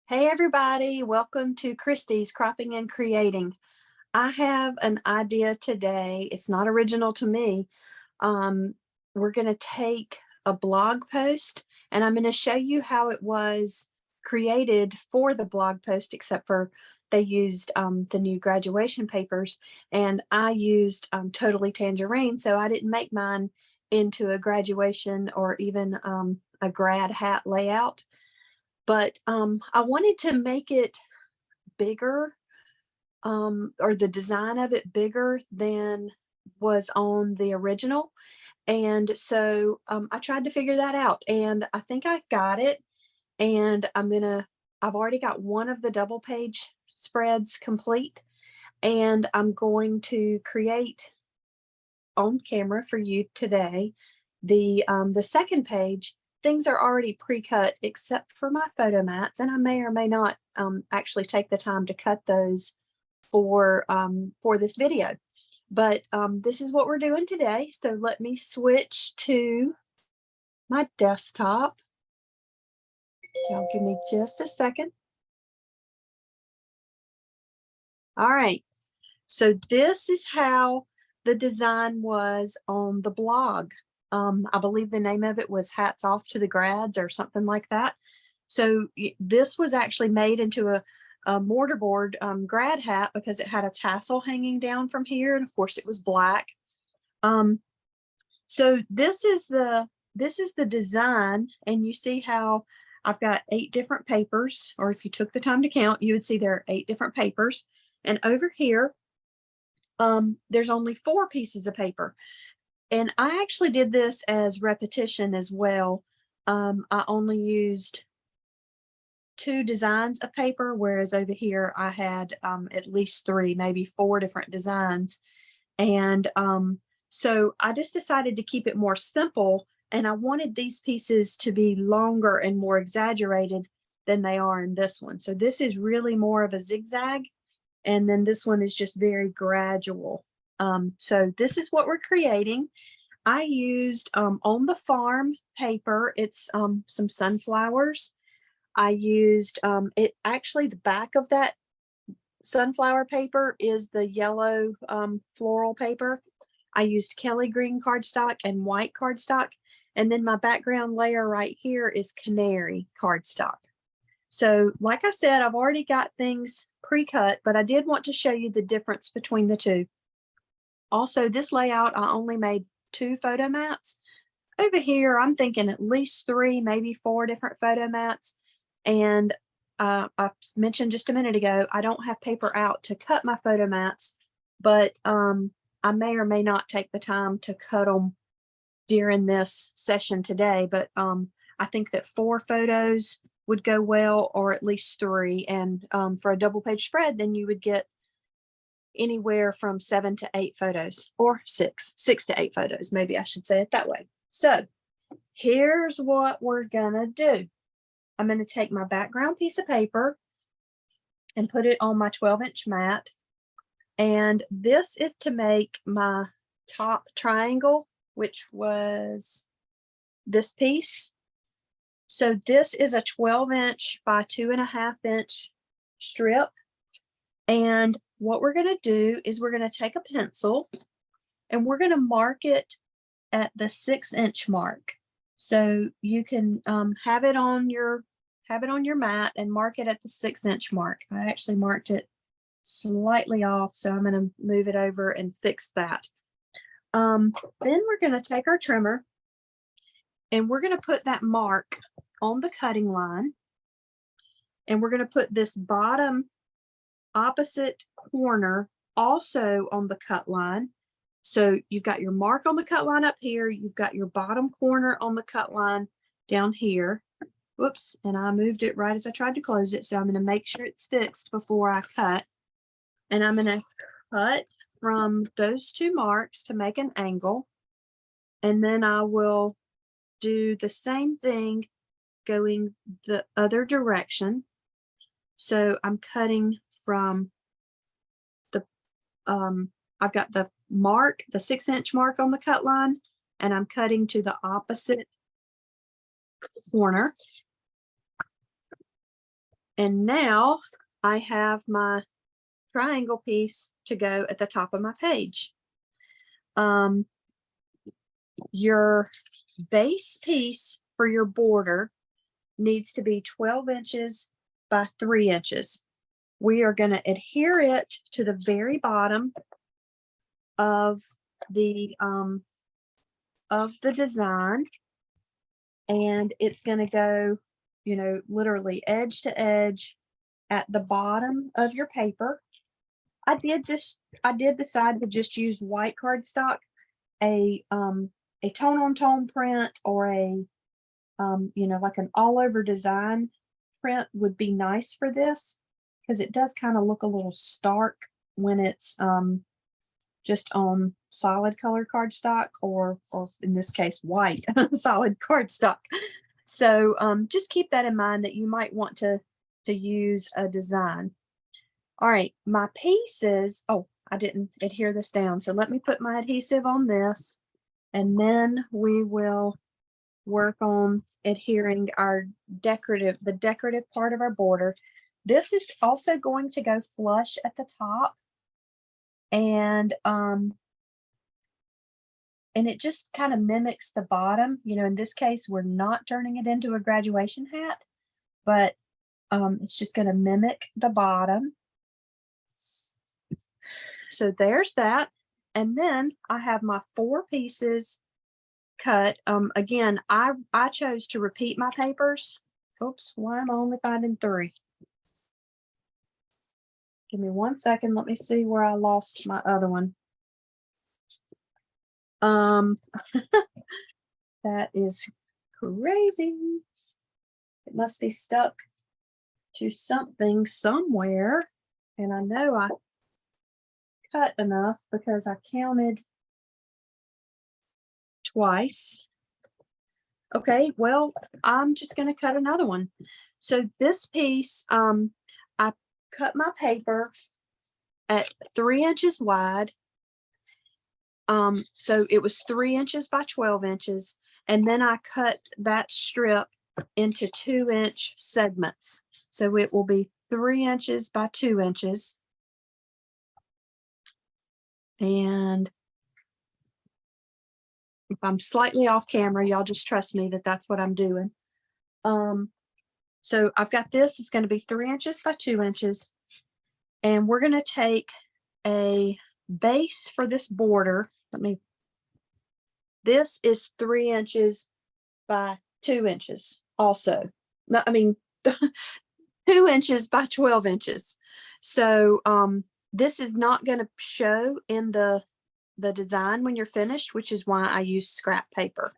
Hey everybody, welcome to Christie's Cropping and Creating. I have an idea today. It's not original to me. We're going to take a blog post and I'm going to show you how it was created for the blog post, except for they used the new graduation papers and I used Totally Tangerine, so I didn't make mine into a graduation or even a grad hat layout. But I wanted to make it bigger, or the design of it bigger than was on the original. And so I tried to figure that out and I think I got it. And I've already got one of the double page spreads complete. And I'm going to create on camera for you today the second page. Things are already pre-cut except for my photo mats, and I may or may not actually take the time to cut those for this video. But this is what we're doing today. So let me switch to my desktop. Now give me just a second. All right. So this is how the design was on the blog. I believe the name of it was Hats Off to the Grads or something like that. So this was actually made into a mortarboard grad hat because it had a tassel hanging down from here, and of course it was black. So this is the design, and you see how I've got 8 different papers, or if you took the time to count, you would see there are 8 different papers. And over here, there's only 4 pieces of paper. And I actually did this as repetition as well. I only used 2 designs of paper, whereas over here I had at least 3, maybe 4 different designs. And so I just decided to keep it more simple, and I wanted these pieces to be longer and more exaggerated than they are in this one. So this is really more of a zigzag, and then this one is just very gradual. So this is what we're creating. I used on the farm paper, it's some sunflowers. I used it actually, the back of that sunflower paper is the yellow floral paper. I used Kelly green cardstock and white cardstock. And then my background layer right here is canary cardstock. So like I said, I've already got things pre-cut, but I did want to show you the difference between the two. Also, this layout, I only made 2 photo mats. Over here, I'm thinking at least 3, maybe 4 different photo mats. And I mentioned just a minute ago, I don't have paper out to cut my photo mats, but I may or may not take the time to cut them during this session today. But I think that 4 photos would go well, or at least 3. And for a double page spread, then you would get anywhere from 7 to 8 photos, or 6 to 8 photos. Maybe I should say it that way. So here's what we're gonna do. I'm going to take my background piece of paper and put it on my 12-inch mat. And this is to make my top triangle, which was this piece. So this is a 12-inch by 2.5-inch strip. And what we're going to do is we're going to take a pencil and we're going to mark it at the 6-inch mark. So you can have it on your mat and mark it at the 6-inch mark. I actually marked it slightly off, so I'm going to move it over and fix that. Then we're going to take our trimmer and we're going to put that mark on the cutting line, and we're going to put this bottom opposite corner also on the cut line. So you've got your mark on the cut line up here, you've got your bottom corner on the cut line down here. Whoops, and I moved it right as I tried to close it. So I'm going to make sure it's fixed before I cut. And I'm going to cut from those 2 marks to make an angle. And then I will do the same thing going the other direction. So I'm cutting from the, I've got the mark, the 6-inch mark on the cut line, and I'm cutting to the opposite corner. And now I have my triangle piece to go at the top of my page. Your base piece for your border needs to be 12 inches by 3 inches. We are going to adhere it to the very bottom of the design, and it's going to go, you know, literally edge to edge at the bottom of your paper. I did decide to just use white cardstock. A tone on tone print or a you know, like an all over design print would be nice for this, because it does kind of look a little stark when it's just on solid color cardstock, or in this case white solid cardstock. So just keep that in mind, that you might want to use a design. All right, my pieces, oh, I didn't adhere this down, so let me put my adhesive on this, and then we will work on adhering our the decorative part of our border. This is also going to go flush at the top, and it just kind of mimics the bottom. You know, in this case, we're not turning it into a graduation hat, but it's just going to mimic the bottom. So there's that. And then I have my 4 pieces cut. Again, I chose to repeat my papers. Oops, why am I only finding 3? Give me 1 second. Let me see where I lost my other one. That is crazy. It must be stuck to something somewhere. And I know I cut enough because I counted twice. Okay, well, I'm just going to cut another one. So this piece, I cut my paper at 3 inches wide. So it was 3 inches by 12 inches. And then I cut that strip into 2-inch segments. So it will be 3 inches by 2 inches. And if I'm slightly off camera, y'all just trust me that that's what I'm doing. So I've got this, it's going to be 3 inches by 2 inches. And we're going to take a base for this border. This is 3 inches by 2 inches also. No, I mean, 2 inches by 12 inches. So this is not going to show in the design when you're finished, which is why I use scrap paper.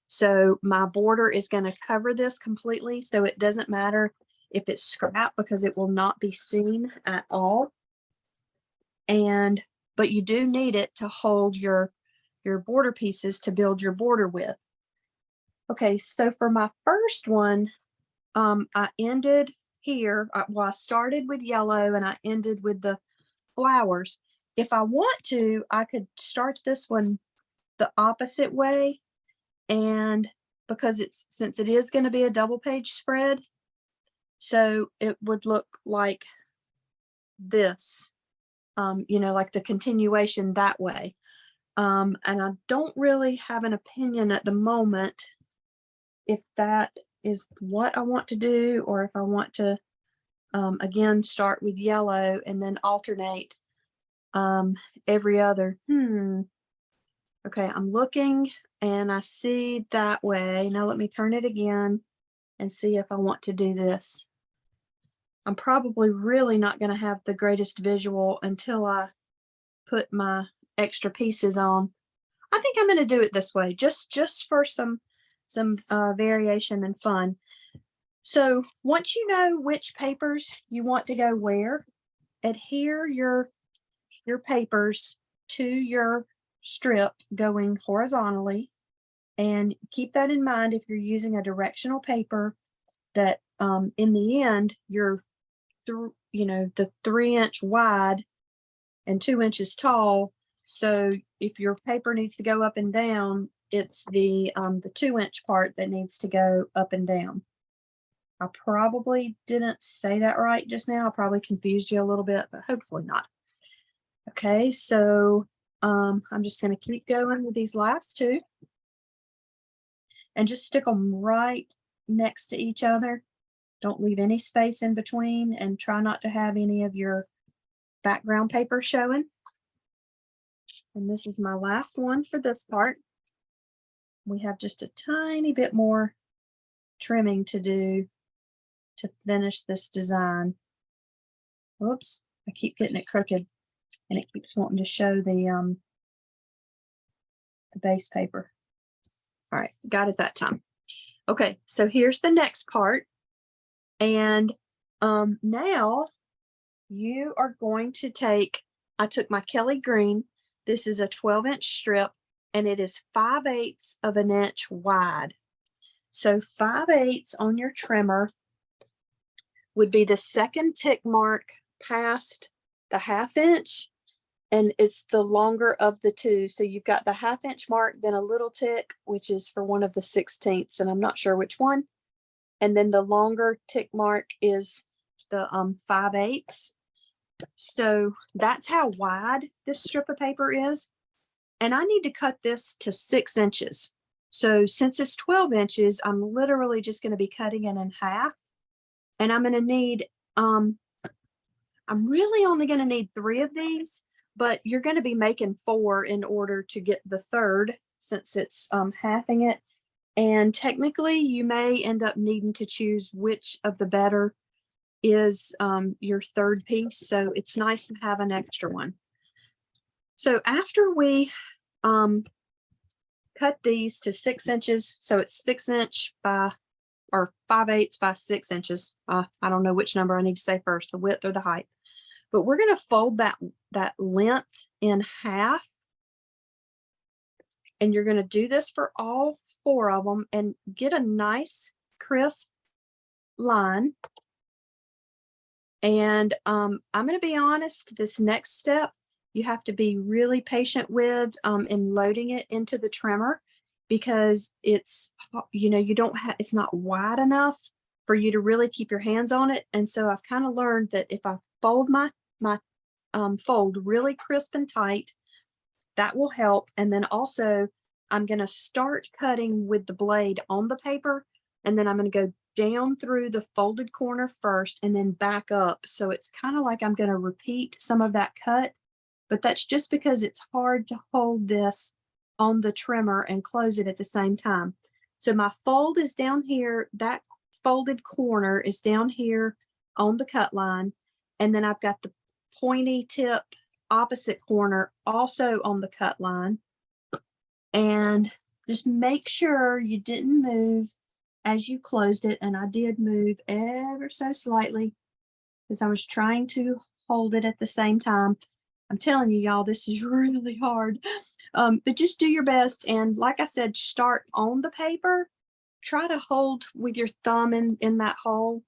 So my border is going to cover this completely, so it doesn't matter if it's scrap, because it will not be seen at all. But you do need it to hold your border pieces to build your border with. Okay, so for my first one, I ended here. I started with yellow and I ended with the flowers. If I want to, I could start this one the opposite way, and because since it is going to be a double page spread, so it would look like this, you know, like the continuation that way. And I don't really have an opinion at the moment if that is what I want to do, or if I want to again start with yellow and then alternate every other. Okay, I'm looking and I see that way. Now let me turn it again and see if I want to do this. I'm probably really not going to have the greatest visual until I put my extra pieces on. I think I'm going to do it this way, just for some variation and fun. So once you know which papers you want to go where, adhere your papers to your strip going horizontally, and keep that in mind if you're using a directional paper, that in the end you're you know, the 3-inch wide and 2 inches tall. So if your paper needs to go up and down, it's the 2-inch part that needs to go up and down. I probably didn't say that right just now. I probably confused you a little bit, but hopefully not. Okay, so I'm just going to keep going with these last two and just stick them right next to each other. Don't leave any space in between and try not to have any of your background paper showing. And this is my last one for this part. We have just a tiny bit more trimming to do to finish this design. Whoops, I keep getting it crooked and it keeps wanting to show the base paper. All right, got it that time. Okay, so here's the next part. And now you are going to take, I took my Kelly green. This is a 12-inch strip and it is 5/8 of an inch wide. So 5/8 on your trimmer would be the second tick mark past the 1/2 inch, and it's the longer of the two. So you've got the 1/2 inch mark, then a little tick, which is for one of the 16ths, and I'm not sure which one. And then the longer tick mark is the 5/8. So that's how wide this strip of paper is. And I need to cut this to 6 inches. So since it's 12 inches, I'm literally just going to be cutting it in half. And I'm going to need, I'm really only going to need 3 of these, but you're going to be making 4 in order to get the third, since it's halving it. And technically you may end up needing to choose which of the better is your third piece. So it's nice to have an extra one. So after we cut these to 6 inches, so it's 6 inch by, or 5/8 by 6 inches. I don't know which number I need to say first, the width or the height. But we're going to fold that length in half. And you're going to do this for all 4 of them and get a nice crisp line. And I'm going to be honest, this next step, you have to be really patient with in loading it into the trimmer, because it's, you don't have, it's not wide enough for you to really keep your hands on it. And so I've kind of learned that if I fold my fold really crisp and tight, that will help. And then also I'm going to start cutting with the blade on the paper, and then I'm going to go down through the folded corner first and then back up. So it's kind of like I'm going to repeat some of that cut, but that's just because it's hard to hold this on the trimmer and close it at the same time. So my fold is down here, that folded corner is down here on the cut line, and then I've got the pointy tip opposite corner also on the cut line. And just make sure you didn't move as you closed it. And I did move ever so slightly because I was trying to hold it at the same time. I'm telling you, y'all, this is really hard. But just do your best. And like I said, start on the paper. Try to hold with your thumb in that hole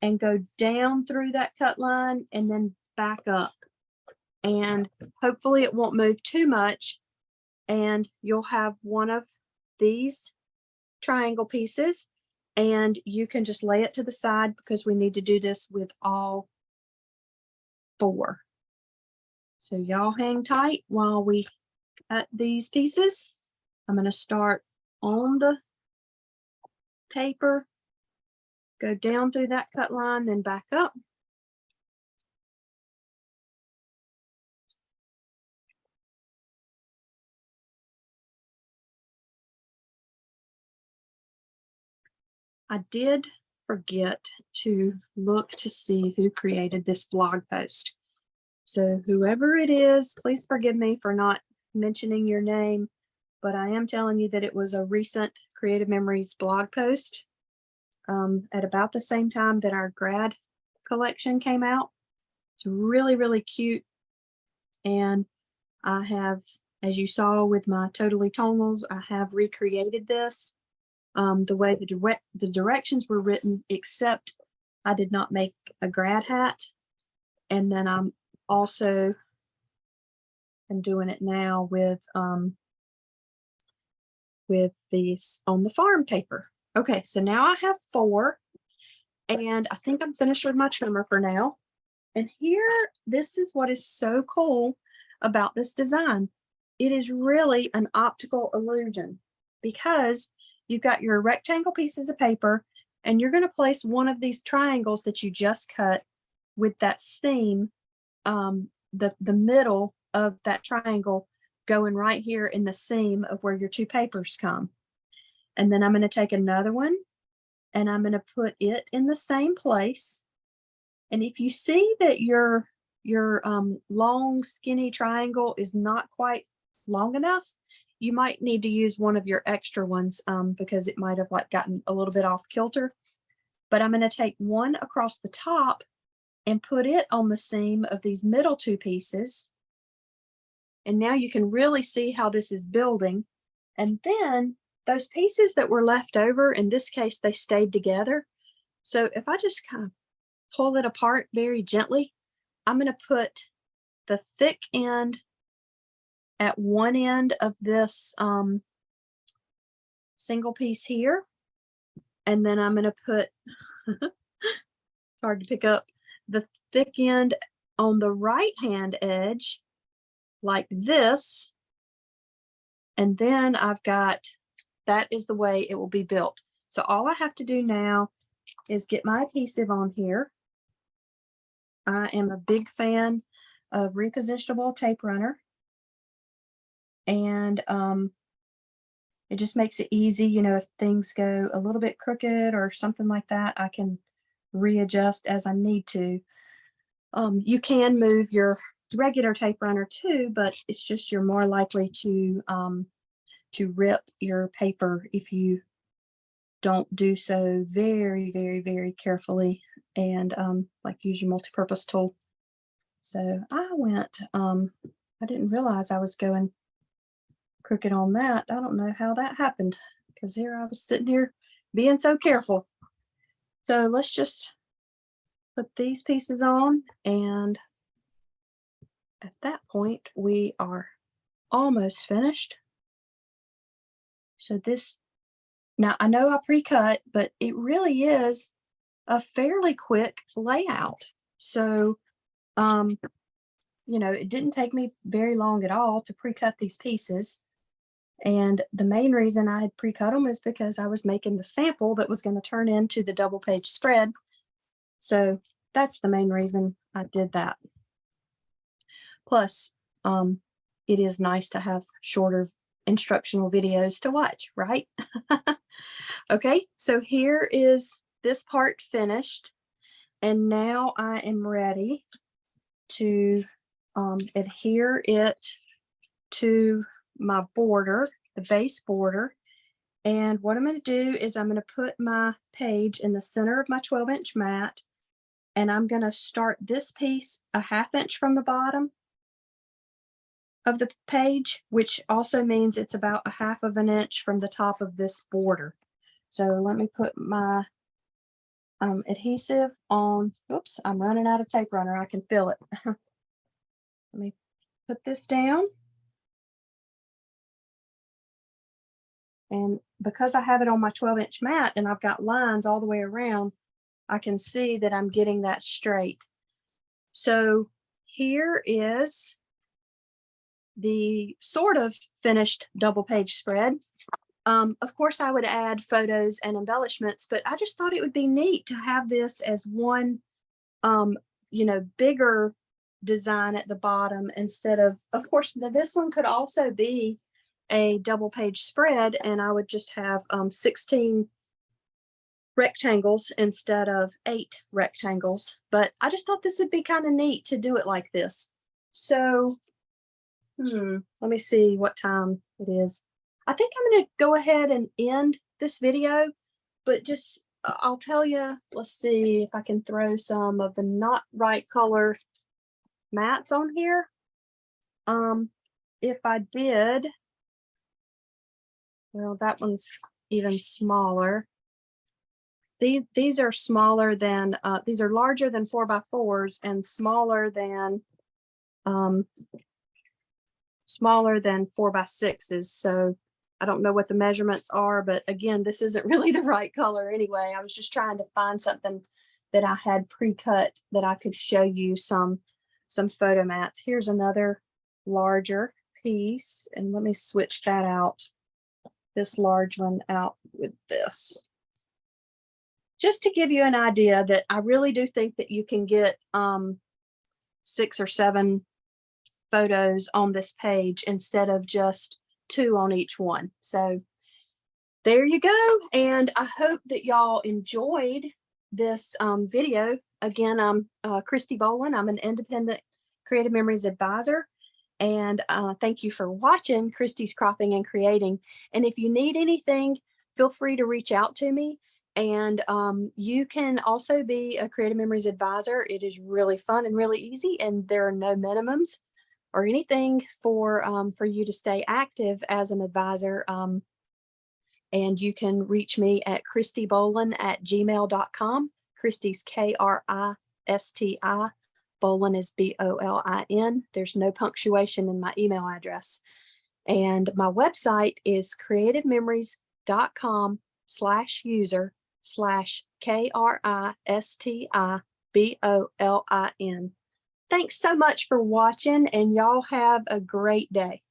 and go down through that cut line and then back up. And hopefully it won't move too much. And you'll have one of these triangle pieces, and you can just lay it to the side because we need to do this with all 4. So y'all hang tight while we cut these pieces. I'm going to start on the paper, go down through that cut line, then back up. I did forget to look to see who created this blog post. So whoever it is, please forgive me for not mentioning your name, but I am telling you that it was a recent Creative Memories blog post at about the same time that our grad collection came out. It's really, really cute. And I have, as you saw with my Totally Tonals, I have recreated this the way the directions were written, except I did not make a grad hat. And then I'm also doing it now with these on the farm paper. Okay, so now I have 4, And I think I'm finished with my trimmer for now. And here, this is what is so cool about this design. It is really an optical illusion because you've got your rectangle pieces of paper and you're going to place one of these triangles that you just cut with that seam, the middle of that triangle going right here in the seam of where your two papers come. And then I'm going to take another one and I'm going to put it in the same place. And if you see that your long skinny triangle is not quite long enough, you might need to use one of your extra ones because it might have like gotten a little bit off kilter. But I'm going to take one across the top and put it on the seam of these middle two pieces. And now you can really see how this is building. And then those pieces that were left over, in this case, they stayed together. So if I just kind of pull it apart very gently, I'm going to put the thick end at one end of this single piece here. And then I'm going to put, it's hard to pick up, the thick end on the right hand edge like this. And then I've got, that is the way it will be built. So all I have to do now is get my adhesive on here. I am a big fan of repositionable tape runner. And it just makes it easy, you know, if things go a little bit crooked or something like that, I can readjust as I need to. You can move your regular tape runner too, but it's just you're more likely to rip your paper if you don't do so very, very, very carefully and like use your multi-purpose tool. So I went, I didn't realize I was going crooked on that. I don't know how that happened because here I was sitting here being so careful. So let's just put these pieces on, and at that point we are almost finished. So this, now I know I pre-cut, but it really is a fairly quick layout. So you know, it didn't take me very long at all to pre-cut these pieces. And the main reason I had pre-cut them is because I was making the sample that was going to turn into the double page spread. So that's the main reason I did that. Plus, it is nice to have shorter instructional videos to watch, right? Okay, so here is this part finished. And now I am ready to adhere it to my border, the base border. And what I'm going to do is I'm going to put my page in the center of my 12-inch mat, and I'm going to start this piece a 1/2 inch from the bottom of the page, which also means it's about a 1/2 inch from the top of this border. So let me put my adhesive on. Oops, I'm running out of tape runner. I can feel it. Let me put this down. And because I have it on my 12-inch mat and I've got lines all the way around, I can see that I'm getting that straight. So here is the sort of finished double page spread. Of course, I would add photos and embellishments, but I just thought it would be neat to have this as one, you know, bigger design at the bottom instead of course, this one could also be a double page spread, and I would just have 16 rectangles instead of 8 rectangles. But I just thought this would be kind of neat to do it like this. So let me see what time it is. I think I'm going to go ahead and end this video, but just I'll tell you, let's see if I can throw some of the not right color mats on here. If I did, well, that one's even smaller. These are smaller than, these are larger than 4x4s and smaller than 4x6s. So I don't know what the measurements are, but again, this isn't really the right color anyway. I was just trying to find something that I had pre-cut that I could show you some photo mats. Here's another larger piece, and let me switch that out, this large one out with this. Just to give you an idea that I really do think that you can get 6 or 7 photos on this page instead of just 2 on each one. So there you go. And I hope that y'all enjoyed this video. Again, I'm Christy Boland. I'm an independent Creative Memories advisor. And thank you for watching Christy's Cropping and Creating. And if you need anything, feel free to reach out to me. And you can also be a Creative Memories advisor. It is really fun and really easy, and there are no minimums or anything for you to stay active as an advisor. And you can reach me at christyboland@gmail.com. Christy's Kristi. Bolin is Bolin. There's no punctuation in my email address. And my website is creativememoriescom/user/KRISTIBOLIN. Thanks so much for watching, and y'all have a great day.